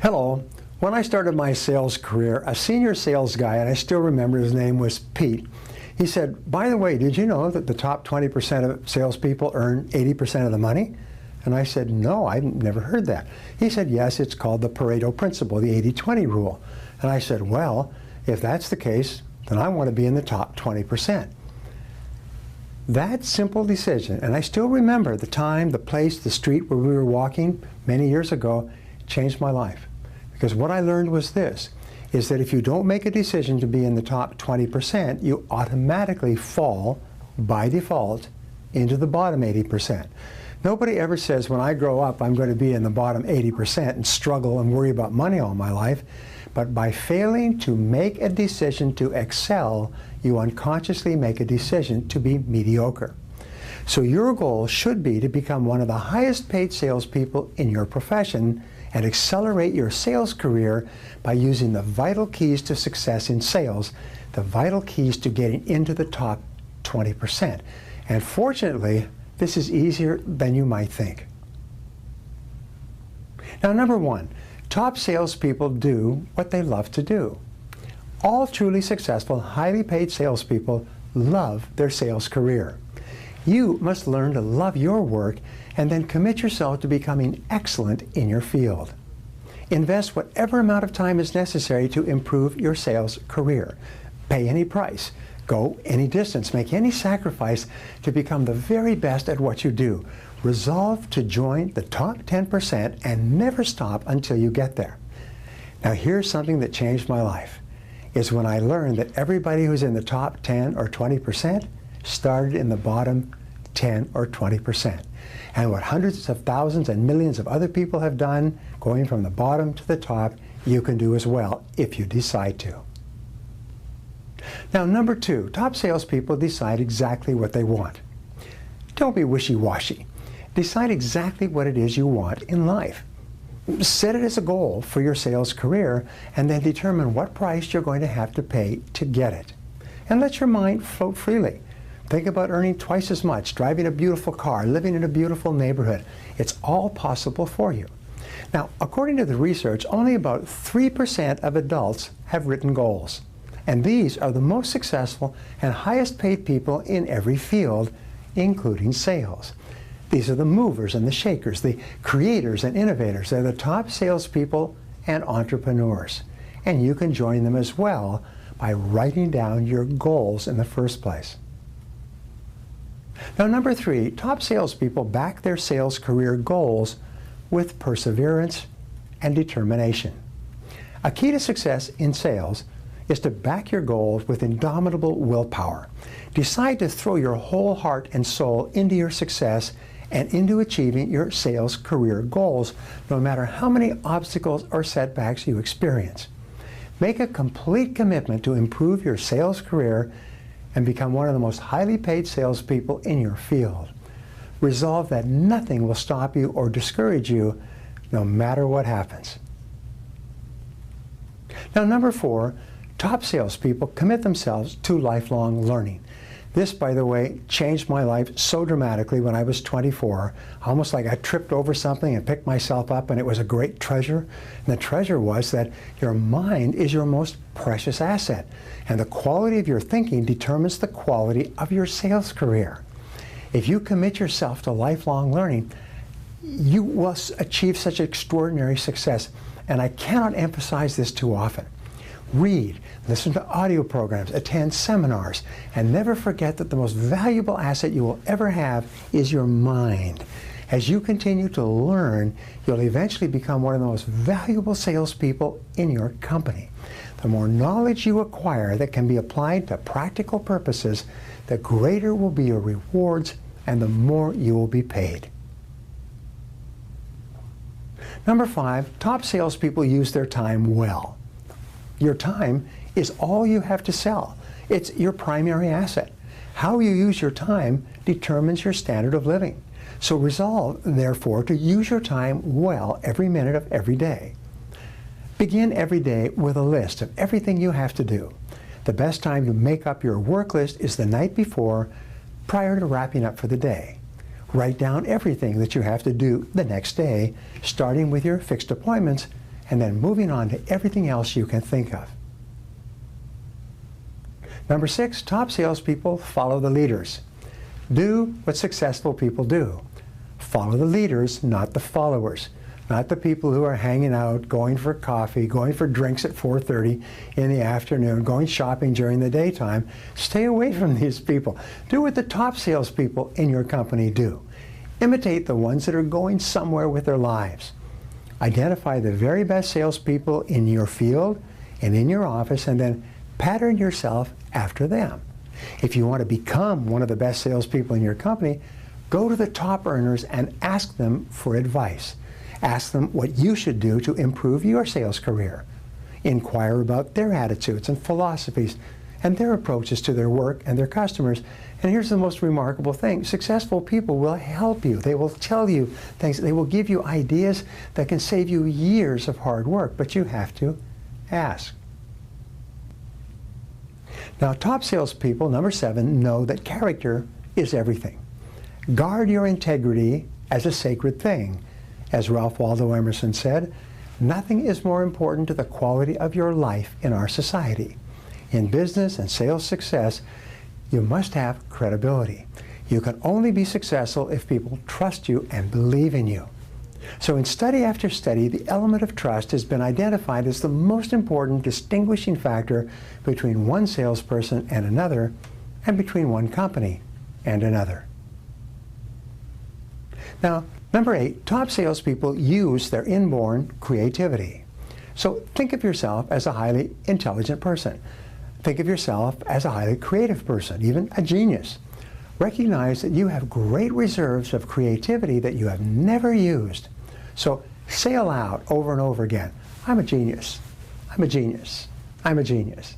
Hello. When I started my sales career, a senior sales guy, and I still remember his name was Pete, he said, by the way, did you know that the top 20% of salespeople earn 80% of the money? And I said, no, I've never heard that. He said, yes, it's called the Pareto principle, the 80-20 rule. And I said, well, if that's the case, then I want to be in the top 20%. That simple decision, and I still remember the time, the place, the street where we were walking many years ago, changed my life. Because what I learned was this, is that if you don't make a decision to be in the top 20%, you automatically fall, by default, into the bottom 80%. Nobody ever says, when I grow up, I'm going to be in the bottom 80% and struggle and worry about money all my life. But by failing to make a decision to excel, you unconsciously make a decision to be mediocre. So your goal should be to become one of the highest paid salespeople in your profession and accelerate your sales career by using the vital keys to success in sales, the vital keys to getting into the top 20%. And fortunately, this is easier than you might think. Now, number one, top salespeople do what they love to do. All truly successful, highly paid salespeople love their sales career. You must learn to love your work and then commit yourself to becoming excellent in your field. Invest whatever amount of time is necessary to improve your sales career. Pay any price. Go any distance. Make any sacrifice to become the very best at what you do. Resolve to join the top 10% and never stop until you get there. Now here's something that changed my life, is when I learned that everybody who's in the top 10 or 20% started in the bottom 10 or 20%. And what hundreds of thousands and millions of other people have done, going from the bottom to the top, you can do as well if you decide to. Now, number two, top salespeople decide exactly what they want. Don't be wishy-washy. Decide exactly what it is you want in life. Set it as a goal for your sales career and then determine what price you're going to have to pay to get it. And let your mind float freely. Think about earning twice as much, driving a beautiful car, living in a beautiful neighborhood. It's all possible for you. Now, according to the research, only about 3% of adults have written goals. And these are the most successful and highest paid people in every field, including sales. These are the movers and the shakers, the creators and innovators. They're the top salespeople and entrepreneurs. And you can join them as well by writing down your goals in the first place. Now, number three, top salespeople back their sales career goals with perseverance and determination. A key to success in sales is to back your goals with indomitable willpower. Decide to throw your whole heart and soul into your success and into achieving your sales career goals, no matter how many obstacles or setbacks you experience. Make a complete commitment to improve your sales career and become one of the most highly paid salespeople in your field. Resolve that nothing will stop you or discourage you, no matter what happens. Now, number four, top salespeople commit themselves to lifelong learning. This, by the way, changed my life so dramatically when I was 24, almost like I tripped over something and picked myself up, and it was a great treasure. And the treasure was that your mind is your most precious asset, and the quality of your thinking determines the quality of your sales career. If you commit yourself to lifelong learning, you will achieve such extraordinary success. And I cannot emphasize this too often. Read, listen to audio programs, attend seminars, and never forget that the most valuable asset you will ever have is your mind. As you continue to learn, you'll eventually become one of the most valuable salespeople in your company. The more knowledge you acquire that can be applied to practical purposes, the greater will be your rewards and the more you will be paid. Number five, top salespeople use their time well. Your time is all you have to sell. It's your primary asset. How you use your time determines your standard of living. So resolve, therefore, to use your time well every minute of every day. Begin every day with a list of everything you have to do. The best time to make up your work list is the night before, prior to wrapping up for the day. Write down everything that you have to do the next day, starting with your fixed appointments and then moving on to everything else you can think of. Number 6, top salespeople follow the leaders. Do what successful people do. Follow the leaders, not the followers. Not the people who are hanging out, going for coffee, going for drinks at 4:30 in the afternoon, going shopping during the daytime. Stay away from these people. Do what the top salespeople in your company do. Imitate the ones that are going somewhere with their lives. Identify the very best salespeople in your field and in your office, and then pattern yourself after them. If you want to become one of the best salespeople in your company, go to the top earners and ask them for advice. Ask them what you should do to improve your sales career. Inquire about their attitudes and philosophies and their approaches to their work and their customers. And here's the most remarkable thing. Successful people will help you. They will tell you things. They will give you ideas that can save you years of hard work, but you have to ask. Now, top salespeople, number 7, know that character is everything. Guard your integrity as a sacred thing. As Ralph Waldo Emerson said, nothing is more important to the quality of your life in our society. In business and sales success, you must have credibility. You can only be successful if people trust you and believe in you. So in study after study, the element of trust has been identified as the most important distinguishing factor between one salesperson and another, and between one company and another. Now, number 8, top salespeople use their inborn creativity. So think of yourself as a highly intelligent person. Think of yourself as a highly creative person, even a genius. Recognize that you have great reserves of creativity that you have never used. So say aloud over and over again, I'm a genius, I'm a genius, I'm a genius.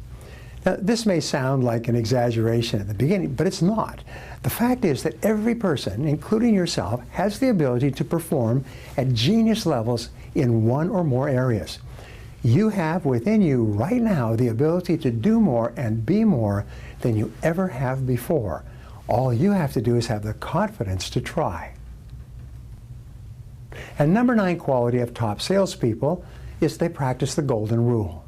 Now, this may sound like an exaggeration at the beginning, but it's not. The fact is that every person, including yourself, has the ability to perform at genius levels in one or more areas. You have within you right now the ability to do more and be more than you ever have before. All you have to do is have the confidence to try. And number 9 quality of top salespeople is they practice the golden rule.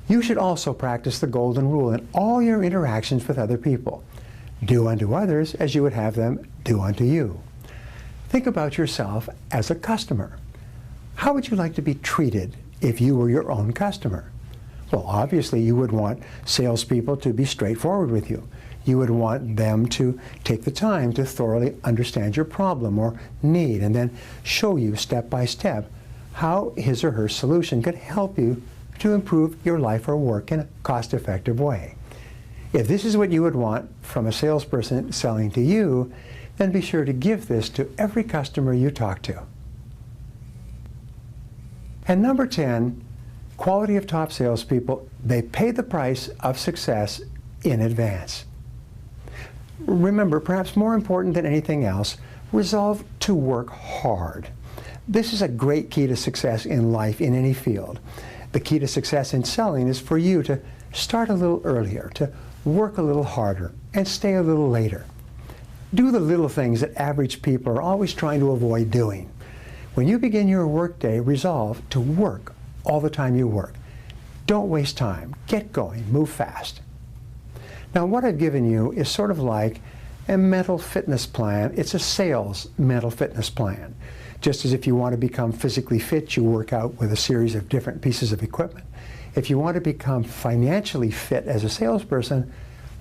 You should also practice the golden rule in all your interactions with other people. Do unto others as you would have them do unto you. Think about yourself as a customer. How would you like to be treated if you were your own customer? Well, obviously you would want salespeople to be straightforward with you. You would want them to take the time to thoroughly understand your problem or need and then show you step by step how his or her solution could help you to improve your life or work in a cost-effective way. If this is what you would want from a salesperson selling to you, then be sure to give this to every customer you talk to. And number 10, quality of top salespeople, they pay the price of success in advance. Remember, perhaps more important than anything else, resolve to work hard. This is a great key to success in life in any field. The key to success in selling is for you to start a little earlier, to work a little harder, and stay a little later. Do the little things that average people are always trying to avoid doing. When you begin your workday, resolve to work all the time you work. Don't waste time. Get going. Move fast. Now, what I've given you is sort of like a mental fitness plan. It's a sales mental fitness plan. Just as if you want to become physically fit, you work out with a series of different pieces of equipment. If you want to become financially fit as a salesperson,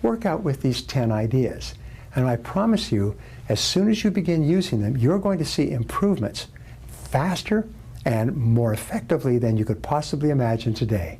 work out with these 10 ideas. And I promise you, as soon as you begin using them, you're going to see improvements faster and more effectively than you could possibly imagine today.